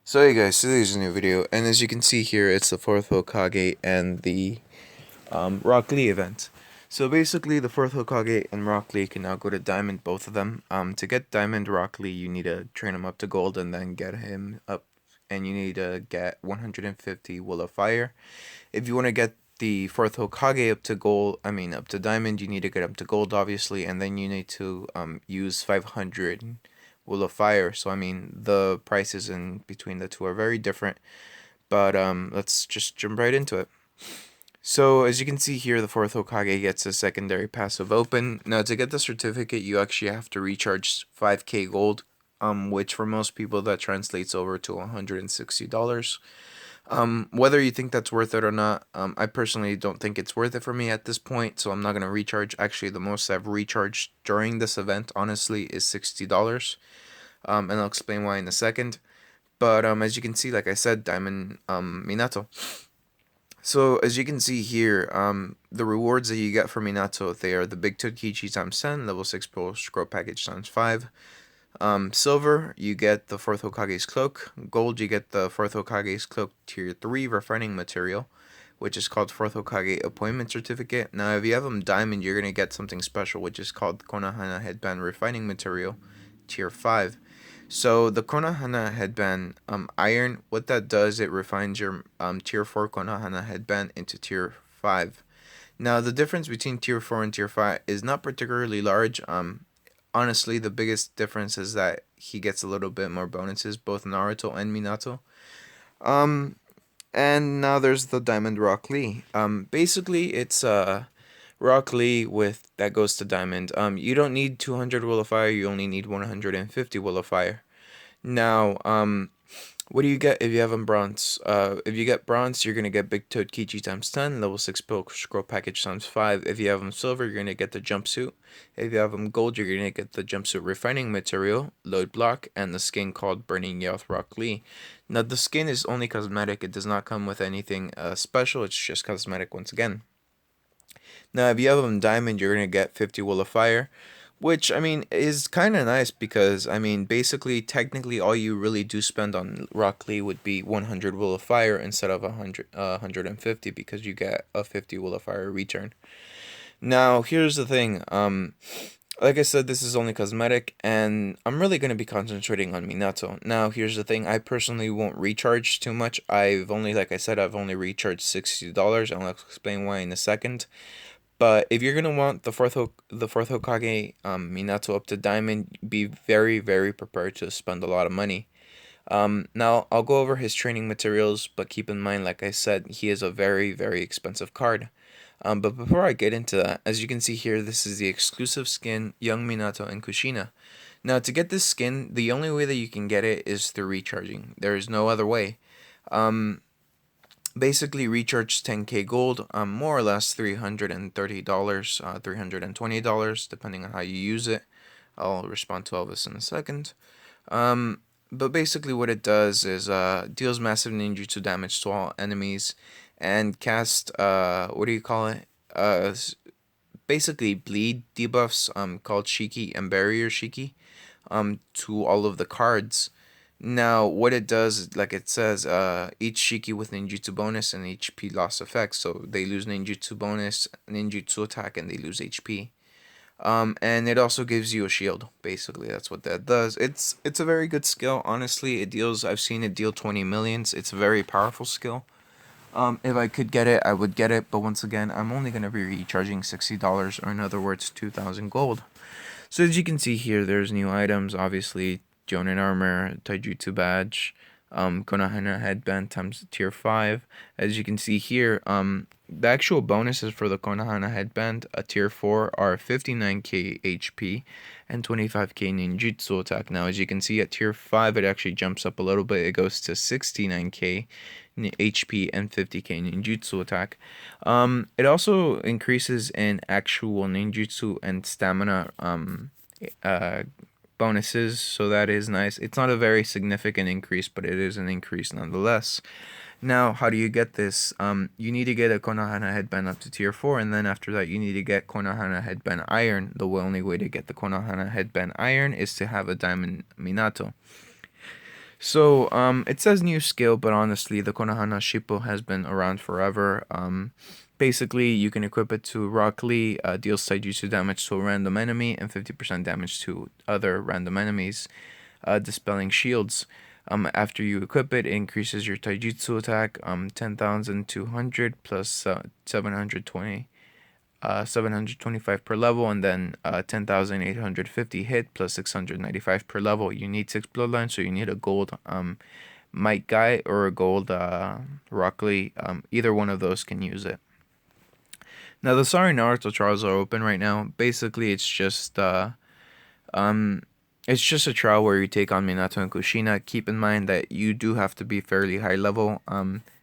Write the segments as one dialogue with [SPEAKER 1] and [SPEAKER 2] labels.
[SPEAKER 1] So hey guys, today's a new video, and as you can see here, it's the 4th Hokage and the Rock Lee event. So basically, the 4th Hokage and Rock Lee can now go to Diamond, both of them. To get Diamond Rock Lee, you need to train him up to Gold and then get him up, and you need to get 150 Will of Fire. If you want to get the 4th Hokage up to Gold, up to Diamond, you need to get up to Gold, obviously, and then you need to use 500 Will of Fire. So the prices in between the two are very different, but let's just jump right into it. So as you can see here, the 4th Hokage gets a secondary passive open. Now to get the certificate, you actually have to recharge 5k gold, which for most people that translates over to $160. Whether you think that's worth it or not, I personally don't think it's worth it for me at this point, so I'm not going to recharge. Actually, the most I've recharged during this event, honestly, is $60. And I'll explain why in a second. But as you can see, like I said, Diamond Minato. So as you can see here, the rewards that you get for Minato, they are the Big Tokichi times 10, level 6 Pro Scroll Package times 5. Silver, you get the 4th Hokage's Cloak. Gold, you get the 4th Hokage's Cloak Tier 3 Refining Material, which is called 4th Hokage Appointment Certificate. Now, if you have them Diamond, you're going to get something special, which is called Konohana Headband Refining Material Tier 5. So the Konohana headband iron, what that does, it refines your tier 4 Konohana headband into tier 5. Now the difference between tier 4 and tier 5 is not particularly large. Honestly, the biggest difference is that he gets a little bit more bonuses, both Naruto and Minato. And now there's the Diamond Rock Lee. Basically it's Rock Lee with that goes to Diamond. You don't need 200 Will of Fire, you only need 150 Will of Fire. Now, what do you get if you have them Bronze? If you get Bronze, you're gonna get Big Toad Kichi times 10, level 6 Pilk Scroll Package times 5. If you have them Silver, you're gonna get the Jumpsuit. If you have them Gold, you're gonna get the Jumpsuit Refining Material, Load Block, and the skin called Burning Youth Rock Lee. Now, the skin is only cosmetic, it does not come with anything special, it's just cosmetic once again. Now, if you have them Diamond, you're going to get 50 Will of Fire, which, is kind of nice because, basically, technically, all you really do spend on Rock Lee would be 100 Will of Fire instead of 150 because you get a 50 Will of Fire return. Now, here's the thing. Like I said, this is only cosmetic, and I'm really going to be concentrating on Minato. Now, here's the thing. I personally won't recharge too much. Like I said, I've only recharged $60, and I'll explain why in a second. But if you're gonna want the fourth Hokage Minato up to Diamond, be very, very prepared to spend a lot of money. Now I'll go over his training materials, but keep in mind, like I said, he is a very, very expensive card. But before I get into that, as you can see here, this is the exclusive skin Young Minato and Kushina. Now to get this skin, the only way that you can get it is through recharging. There is no other way. Basically recharge 10k gold, more or less $330, $320, depending on how you use it. I'll respond to all this in a second. But basically what it does is deals massive ninjutsu damage to all enemies and cast, basically bleed debuffs called Shiki and Barrier Shiki to all of the cards. Now, what it does, like it says, each Shiki with ninjutsu bonus and HP loss effect. So they lose ninjutsu bonus, ninjutsu attack, and they lose HP. And it also gives you a shield. Basically, that's what that does. It's a very good skill. Honestly, I've seen it deal 20 millions. It's a very powerful skill. If I could get it, I would get it. But once again, I'm only going to be recharging $60, or in other words, 2,000 gold. So as you can see here, there's new items, obviously. Jonin armor, Taijutsu badge, Konohana headband times tier 5. As you can see here, the actual bonuses for the Konohana headband, a tier 4, are 59k HP and 25k ninjutsu attack. Now, as you can see, at tier 5, it actually jumps up a little bit. It goes to 69k HP and 50k ninjutsu attack. It also increases in actual ninjutsu and stamina bonuses, so that is nice. It's not a very significant increase, but it is an increase nonetheless. Now, how do you get this? You need to get a Konohana headband up to tier 4, and then after that you need to get Konohana headband iron. The only way to get the Konohana headband iron is to have a Diamond Minato. So, it says new skill, but honestly, the Konohana Shippo has been around forever. Basically, you can equip it to Rock Lee, deals taijutsu damage to a random enemy and 50% damage to other random enemies, dispelling shields. After you equip it, it increases your taijutsu attack, 10,200 plus 725 per level, and then 10,850 hit plus 695 per level. You need 6 bloodlines, so you need a gold Might Guy or a gold Rock Lee. Either one of those can use it. Now, the Sari Naruto trials are open right now. Basically, um, it's just a trial where you take on Minato and Kushina. Keep in mind that you do have to be fairly high level.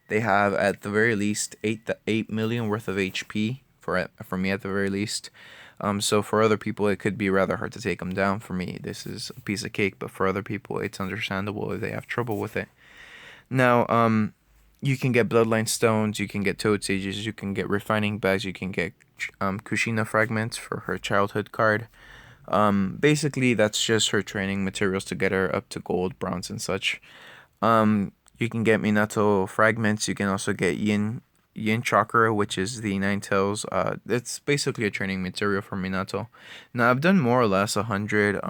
[SPEAKER 1] They have at the very least 8 million worth of HP for me at the very least. So for other people, it could be rather hard to take them down. For me, this is a piece of cake, but for other people, it's understandable if they have trouble with it. Now, you can get bloodline stones, you can get toad sages, you can get refining bags, you can get Kushina fragments for her childhood card. Basically, that's just her training materials to get her up to gold, bronze, and such. You can get Minato fragments. You can also get Yin chakra, which is the nine tails. It's basically a training material for Minato. Now, I've done more or less 100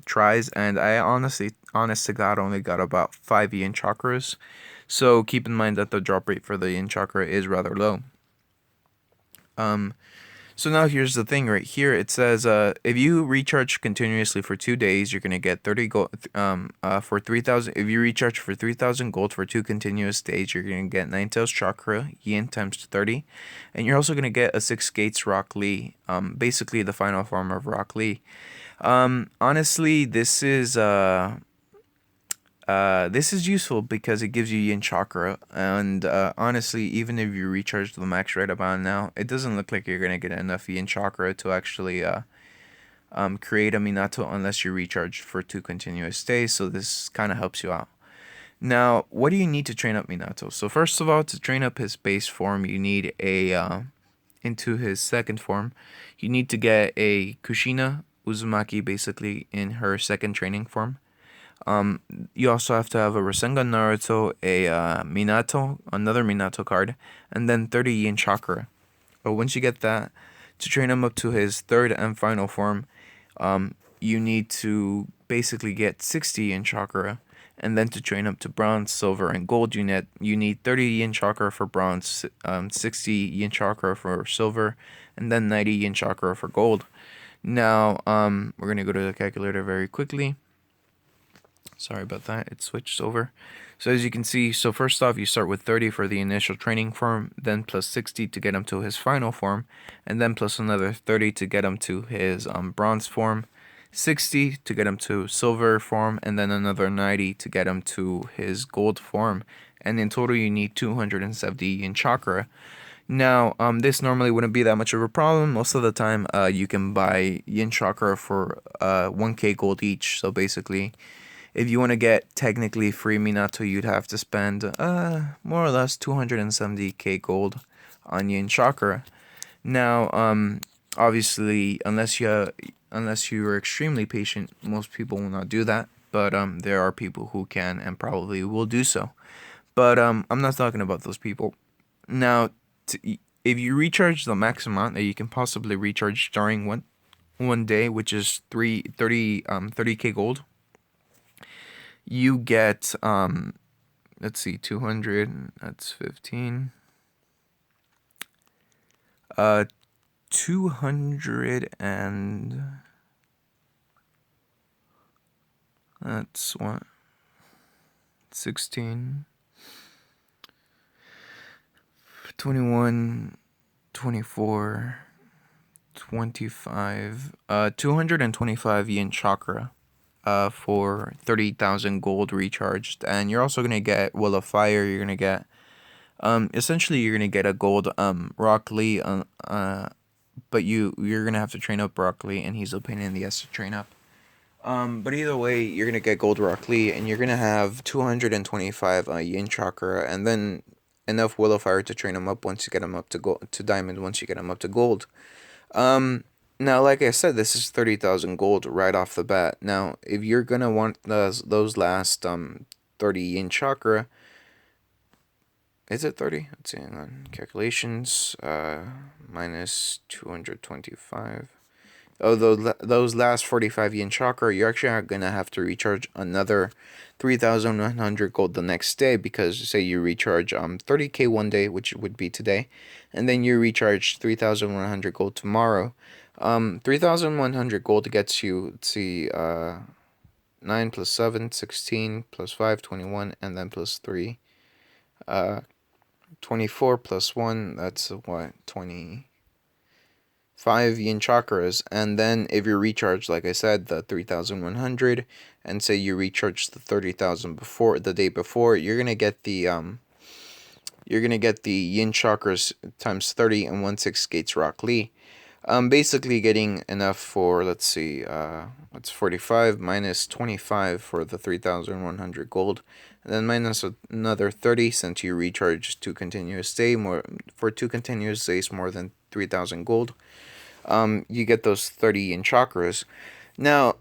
[SPEAKER 1] tries, and I honest to God, only got about 5 Yin chakras. So keep in mind that the drop rate for the Yin chakra is rather low. So now here's the thing right here. It says if you recharge continuously for 2 days, you're gonna get 30 gold. For 3,000, if you recharge for 3,000 gold for 2 continuous days, you're gonna get 9 tails chakra yin times 30, and you're also gonna get a 6 gates Rock Lee. Basically the final form of Rock Lee. Honestly, this is useful because it gives you Yin Chakra, and honestly, even if you recharge the max right about now, it doesn't look like you're gonna get enough Yin Chakra to actually create a Minato unless you recharge for 2 continuous days, so this kind of helps you out. Now, what do you need to train up Minato? So first of all, to train up his base form, you need into his second form, you need to get a Kushina Uzumaki basically in her second training form. You also have to have a Rasengan Naruto, a Minato, another Minato card, and then 30 Yin Chakra. But once you get that, to train him up to his third and final form, you need to basically get 60 Yin Chakra, and then to train up to bronze, silver, and gold, you need 30 Yin Chakra for bronze, 60 Yin Chakra for silver, and then 90 Yin Chakra for gold. Now, we're gonna go to the calculator very quickly. Sorry about that, it switched over. So as you can see, so first off, you start with 30 for the initial training form, then plus 60 to get him to his final form, and then plus another 30 to get him to his bronze form, 60 to get him to silver form, and then another 90 to get him to his gold form. And in total, you need 270 in chakra. Now, this normally wouldn't be that much of a problem. Most of the time, you can buy yin chakra for 1k gold each. So basically, if you want to get technically free Minato, you'd have to spend more or less 270k gold on yin chakra. Now, obviously, unless you are extremely patient, most people will not do that. But there are people who can and probably will do so. But I'm not talking about those people. Now, if you recharge the max amount that you can possibly recharge during one day, which is 30k gold, you get let's see, 200, that's 15, 200, and that's what, 16, 21, 24, 25, 225 yin chakra for 30,000 gold recharged. And you're also going to get Will of Fire. You're going to get essentially you're going to get a gold Rock Lee, but you're going to have to train up Rock Lee, and he's a pain in the ass to train up. But either way, you're going to get gold Rock Lee, and you're going to have 225 yin chakra, and then enough Will of Fire to train him up once you get him up to to diamond, once you get him up to gold. Now, like I said, this is 30,000 gold right off the bat. Now, if you're gonna want those last 30 yin chakra. Is it 30? Let's see, hang on. Calculations. Minus 225. Oh, those last 45 yin chakra, you're actually going to have to recharge another 3,100 gold the next day, because say you recharge 30k one day, which would be today, and then you recharge 3,100 gold tomorrow. 3,100 gold gets you, let's see, 9 plus 7, 16, plus 5, 21, and then plus 3, 24 plus 1, that's what, 25 yin chakras. And then if you recharge, like I said, the 3,100, and say you recharge the 30,000 before the day before, you're gonna get the yin chakras times 30 and 1/6 gates rock Lee. Basically getting enough for, let's see, that's 45 minus 25 for the 3,100 gold, and then minus another 30 since you recharge 2 continuous days, more for 2 continuous days more than 3,000 gold. You get those 30 in chakras. Now,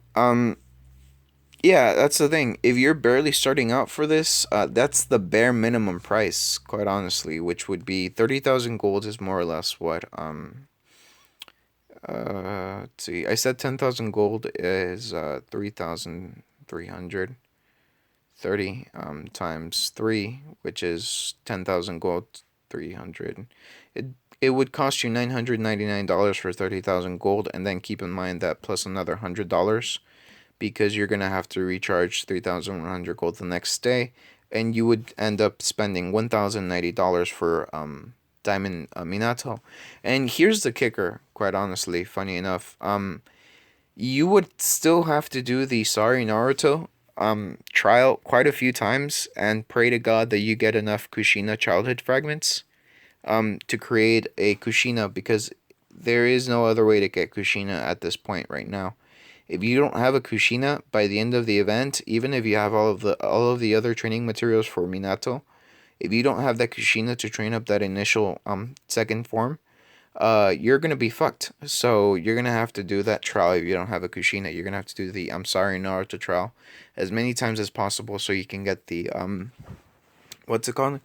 [SPEAKER 1] yeah, that's the thing. If you're barely starting out for this, that's the bare minimum price, quite honestly, which would be 30,000 gold is more or less what, let's see, I said 10,000 gold is 3,330 times 3, which is 10,000 gold, 300. It would cost you $999 for 30,000 gold, and then keep in mind that plus another $100, because you're going to have to recharge 3,100 gold the next day, and you would end up spending $1,090 for Diamond Minato. And here's the kicker, quite honestly, funny enough. You would still have to do the Sorry Naruto trial quite a few times and pray to God that you get enough Kushina childhood fragments to create a Kushina, because there is no other way to get Kushina at this point right now. If you don't have a Kushina by the end of the event, even if you have all of the other training materials for Minato, if you don't have that Kushina to train up that initial second form, you're gonna be fucked. So you're gonna have to do that trial. If you don't have a Kushina, you're gonna have to do the I'm sorry Naruto trial as many times as possible, so you can get the what's it called?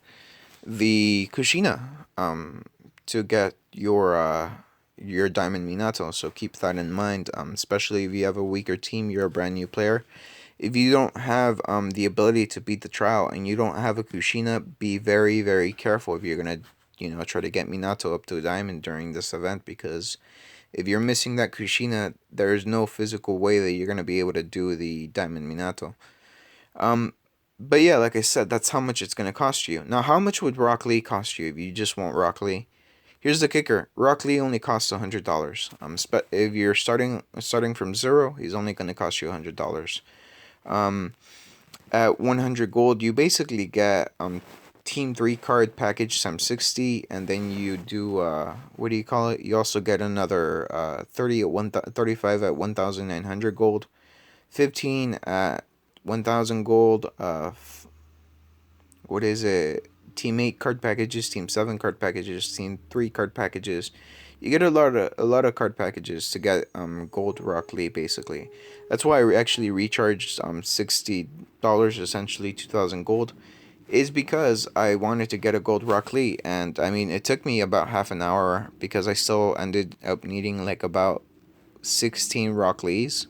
[SPEAKER 1] The Kushina to get your Diamond Minato. So keep that in mind, especially if you have a weaker team, you're a brand new player. If you don't have the ability to beat the trial and you don't have a Kushina, be very, very careful if you're gonna, try to get Minato up to a diamond during this event, because if you're missing that Kushina, there's no physical way that you're gonna be able to do the Diamond Minato. But yeah, like I said, that's how much it's gonna cost you. Now, how much would Rock Lee cost you if you just want Rock Lee? Here's the kicker: Rock Lee only costs $100. If you're starting from zero, he's only gonna cost you $100. At 100 gold, you basically get Team 3 card package times 60, and then you do, what do you call it? You also get another 35 at 1,900 gold, 15 at 1,000 gold, what is it? Team 8 card packages, Team 7 card packages, Team 3 card packages. You get a lot of card packages to get gold Rock Lee, basically. That's why I actually recharged $60, essentially 2,000 gold, is because I wanted to get a gold Rock Lee. And I mean, it took me about half an hour, because I still ended up needing like about 16 Rock Lees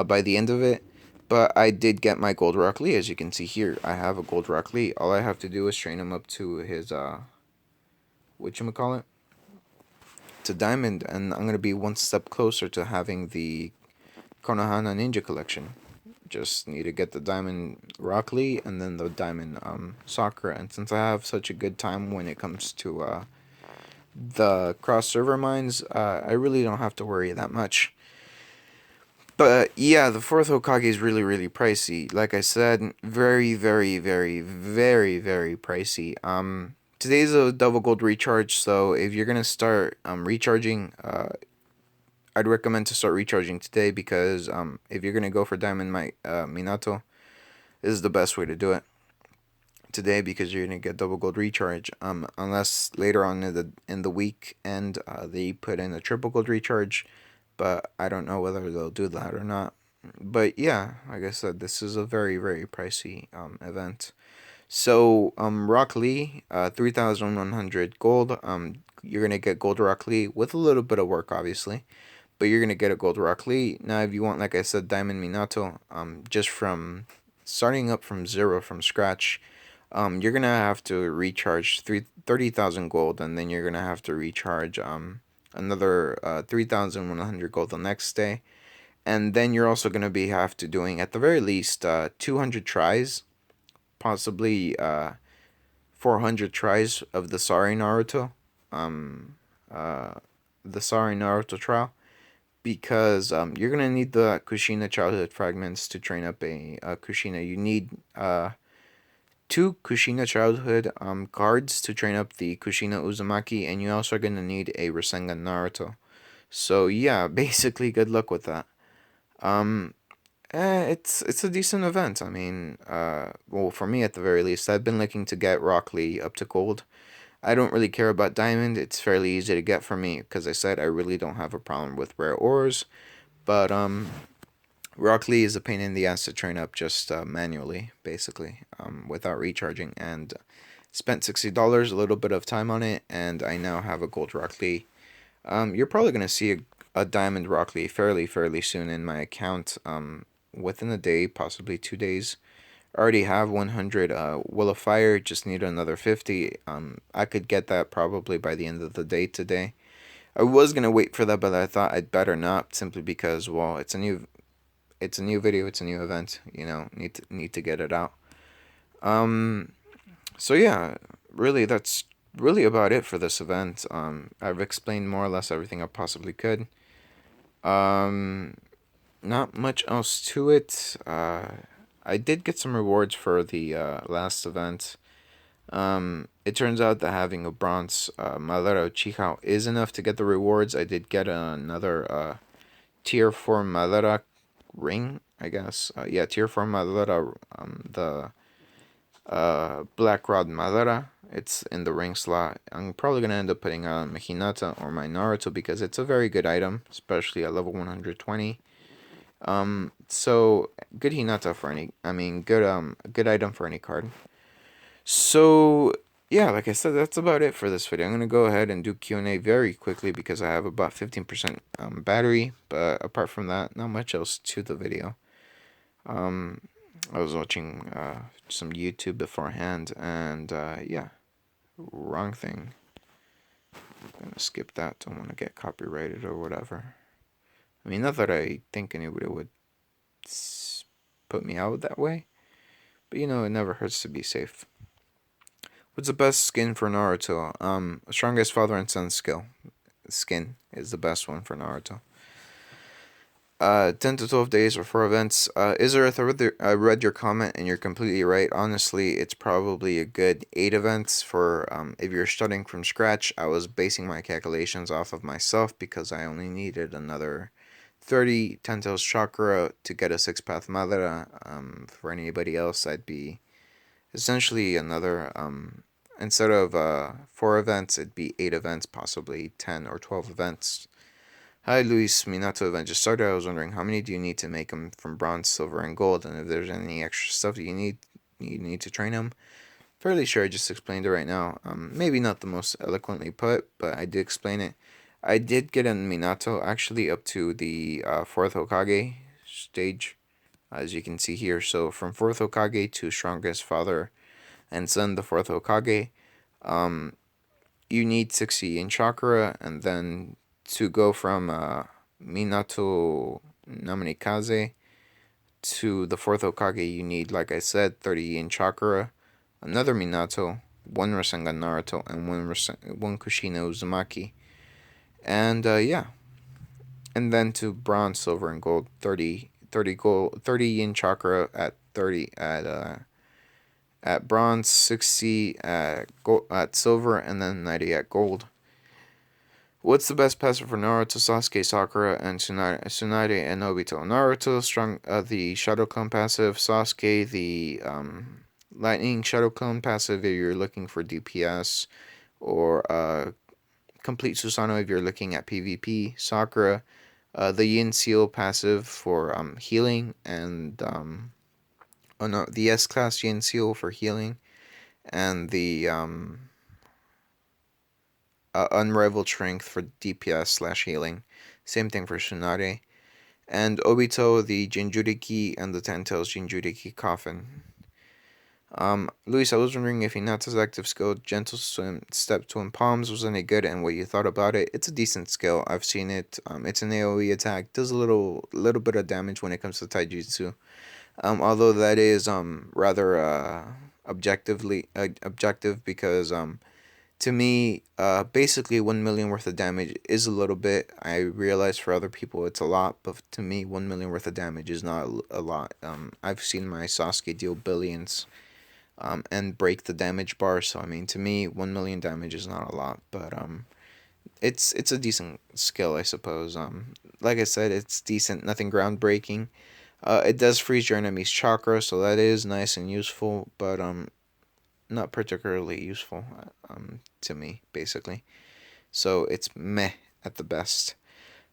[SPEAKER 1] by the end of it. But I did get my gold Rock Lee, as you can see here. I have a gold Rock Lee. All I have to do is train him up to his whatchamacallit? To diamond, and I'm gonna be one step closer to having the Konohana Ninja collection. Just need to get the diamond Rock Lee and then the diamond Sakura. And since I have such a good time when it comes to the cross server mines, I really don't have to worry that much. But yeah, the fourth Hokage is really, really pricey. Like I said, very, very, very, very, very pricey. Today's a double gold recharge, so if you're gonna start recharging, I'd recommend to start recharging today, because if you're gonna go for Diamond Minato, this is the best way to do it today, because you're gonna get double gold recharge. Unless later on in the week and they put in a triple gold recharge, but I don't know whether they'll do that or not. But yeah, like I said, this is a very, very pricey event. So Rock Lee, 3,100 gold. You're gonna get gold Rock Lee with a little bit of work, obviously, but you're gonna get a gold Rock Lee. Now, if you want, like I said, Diamond Minato, just from starting up from zero from scratch, you're gonna have to recharge 30,000 gold, and then you're gonna have to recharge another 3,100 gold the next day, and then you're also gonna be have to doing at the very least 200 tries, possibly 400 tries of the Sorry Naruto, um, uh, the Sorry Naruto trial, because you're gonna need the Kushina childhood fragments to train up a Kushina. You need two Kushina childhood cards to train up the Kushina Uzumaki, and you also are gonna need a Rasengan Naruto. So yeah, basically, good luck with that. Um, it's a decent event. I mean, well, for me at the very least, I've been looking to get Rock Lee up to gold. I don't really care about diamond. It's fairly easy to get for me because I said I really don't have a problem with rare ores. But Rock Lee is a pain in the ass to train up just manually, basically, without recharging. And spent $60, a little bit of time on it, and I now have a gold Rock Lee. You're probably gonna see a diamond Rock Lee fairly soon in my account. Within a day, possibly 2 days. I already have 100 Will of Fire, just need another 50. I could get that probably by the end of the day today. I was gonna wait for that, but I thought I'd better not, simply because, well, it's a new video, it's a new event. Need to get it out. Um, so yeah, really, that's really about it for this event. I've explained more or less everything I possibly could. Um, Not much else to it. I did get some rewards for the last event. It turns out that having a bronze Madara Chihao is enough to get the rewards. I did get another tier 4 Madara ring, I guess. Yeah, tier 4 Madara, the Black Rod Madara. It's in the ring slot. I'm probably going to end up putting on my Hinata or my Naruto because it's a very good item, especially at level 120. So good Hinata for any, I mean, good item for any card. So yeah, like I said, that's about it for this video. I'm gonna go ahead and do Q&A very quickly because I have about 15% battery. But apart from that, not much else to the video. I was watching some YouTube beforehand, and yeah, wrong thing. I'm gonna skip that. Don't want to get copyrighted or whatever. I mean, not that I think anybody would put me out that way, but it never hurts to be safe. What's the best skin for Naruto? Strongest father and son skin is the best one for Naruto. 10 to 12 days or 4 events. Izareth, I read your comment and you're completely right. Honestly, it's probably a good 8 events for if you're starting from scratch. I was basing my calculations off of myself because I only needed another 30 Tento's Chakra to get a 6-path Madara. For anybody else, I'd be essentially another, instead of 4 events, it'd be 8 events, possibly 10 or 12 events. Hi, Luis. Minato event just started. I was wondering how many do you need to make them from bronze, silver, and gold, and if there's any extra stuff that you need to train them. Fairly sure I just explained it right now. Maybe not the most eloquently put, but I did explain it. I did get a Minato actually up to the 4th Hokage stage, as you can see here. So from 4th Hokage to strongest father and son, the 4th Hokage, you need 60 in chakra, and then to go from Minato Naminikaze to the 4th Hokage, you need, like I said, 30 in chakra, another Minato, 1 Rasengan Naruto, and 1 Kushina Uzumaki. And yeah. And then to bronze, silver, and gold, 30 gold, 30 in chakra at 30 at bronze, 60 at silver, and then 90 at gold. What's the best passive for Naruto, Sasuke, Sakura, and Tsunade and Obito? Naruto, strong, the Shadow Clone passive. Sasuke, the Lightning Shadow Clone passive if you're looking for DPS, or Complete Susanoo if you're looking at PvP. Sakura, The Yin Seal passive for healing, and oh no, the S class Yin Seal for healing, and the Unrivaled Strength for DPS slash healing. Same thing for Tsunade. And Obito, the Jinjuriki, and the Ten-Tails Jinjuriki Coffin. Luis, I was wondering if Hinata's active skill, Gentle Swim, Step Twin Palms, was any good and what you thought about it. It's a decent skill. I've seen it. It's an AoE attack. Does a little bit of damage when it comes to Taijutsu. Although that is rather objective because to me, basically 1 million worth of damage is a little bit. I realize for other people it's a lot, but to me, 1 million worth of damage is not a lot. I've seen my Sasuke deal billions, and break the damage bar. So I mean, to me, 1 million damage is not a lot, but it's a decent skill, I suppose. Like I said, it's decent, nothing groundbreaking. It does freeze your enemy's chakra, so that is nice and useful, but not particularly useful to me, basically. So it's meh at the best.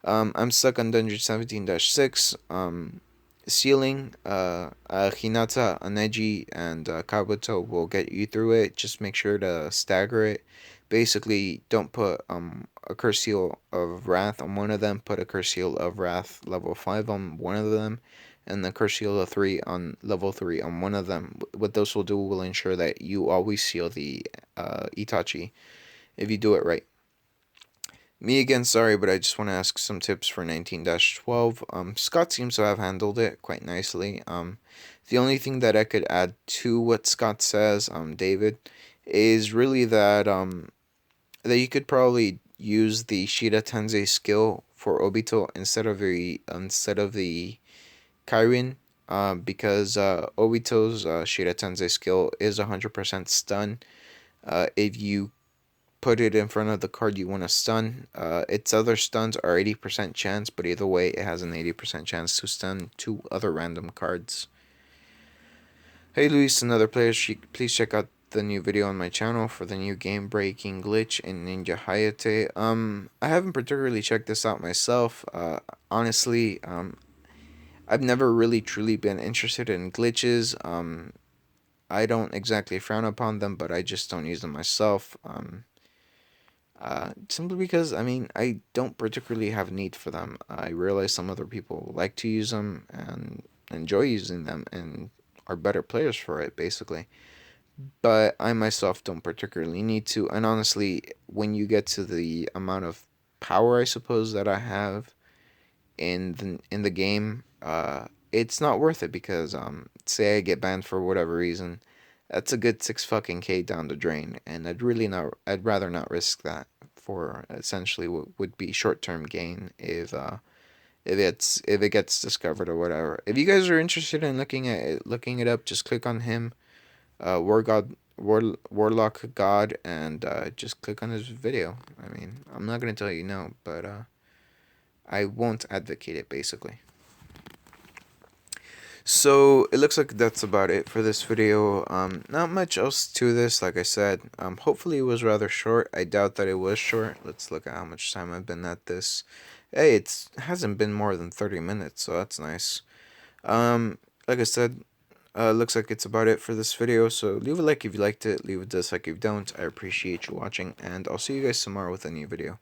[SPEAKER 1] I'm stuck on Dungeon 17-6. Ceiling, Hinata, Aneji, and Kabuto will get you through it. Just make sure to stagger it. Basically, don't put a Curse Seal of Wrath on one of them. Put a Curse Seal of Wrath level 5 on one of them. And the Curse Seal of 3 on level 3 on one of them. What those will do will ensure that you always seal the Itachi if you do it right. Me again, sorry, but I just want to ask some tips for 19-12. Scott seems to have handled it quite nicely. The only thing that I could add to what Scott says, David, is really that that you could probably use the Shira Tensei skill for Obito instead of the Kairin, because Obito's Shira Tensei skill is 100% stun. If you put it in front of the card you want to stun. Its other stuns are 80% chance, but either way, it has an 80% chance to stun 2 other random cards. Hey Luis, another player, please check out the new video on my channel for the new game breaking glitch in Ninja Hayate. I haven't particularly checked this out myself. Honestly, I've never really truly been interested in glitches. I don't exactly frown upon them, but I just don't use them myself. Simply because, I mean, I don't particularly have a need for them. I realize some other people like to use them and enjoy using them and are better players for it, basically. But I myself don't particularly need to. And honestly, when you get to the amount of power, I suppose, that I have in the game, it's not worth it because say I get banned for whatever reason, that's a good 6 fucking K down the drain, and I'd rather not risk that for essentially what would be short term gain if it gets discovered or whatever. If you guys are interested in looking it up, just click on him, Warlock God, and just click on his video. I mean, I'm not gonna tell you no, but I won't advocate it, basically. So it looks like that's about it for this video. Not much else to this, like I said. Hopefully it was rather short. I doubt that it was short. Let's look at how much time I've been at this. Hey, it hasn't been more than 30 minutes, so that's nice. Like I said, looks like it's about it for this video. So leave a like if you liked it, leave a dislike if you don't. I appreciate you watching, and I'll see you guys tomorrow with a new video.